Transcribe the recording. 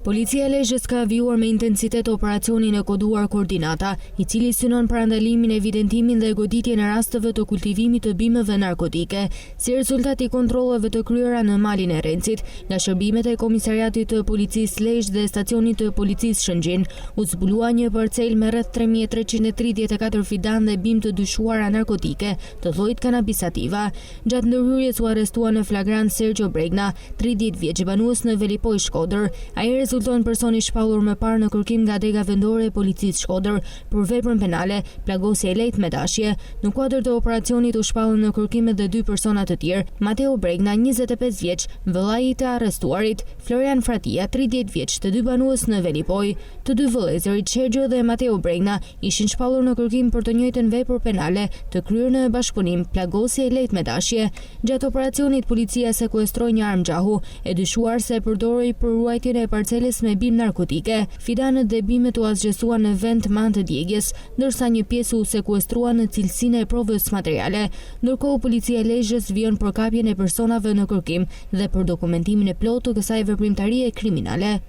Policia e Lezhës ka vjuar me intensitet operacionin e koduar Koordinata, i cili synon parandalimin, evidentimin dhe goditjen e rasteve të kultivimit të bimëve narkotike, si rezultat i kontrolleve të kryera në malin e Rencit, nga shërbimet e Komisariatit të Policisë Lezhë dhe stacionit të Policisë Shëngjin, u zbulua një parcel me rreth 3334 fidan dhe bimë të dyshuara narkotike të llojit Cannabis sativa. Gjatë ndërhyrjes u arrestua në flagrant Sergio Bregna, 30 vjeç, banues në Velipoj, Shkodër. Ai rezulton personi shpallur më parë në kërkim nga dega vendore e policisë Shkodër për veprën penale, plagosje e lehtë me dashje. Në kuadër të operacionit u shpallën në kërkim edhe 2 persona të tjerë, Mateo Bregna, 25 vjeç, vëllai i të arrestuarit, Florian Fratia, 30 vjeç, të 2 banues në Velipoj. Të 2 vëllezërit, Sergio dhe Mateo Bregna, ishin shpallur në kërkim për të njëjtën vepër penale, të kryer në bashkëpunim, plagosje e lehtë me dashje. Gjatë operacionit policia sekuestroi një armë gjahu, e dyshuar se përdoroi për ruajtjen e parcelës me bimë narkotike. Fidanët dhe bimët u asgjësuan në vend të anë të djegjes, ndërsa një pjesë u sekuestrua në cilësinë e provës materiale. Ndërkohë, policia e Lezhës vjen për kapjen e personave në kërkim dhe për dokumentimin e plotë të kësaj veprimtarie kriminale.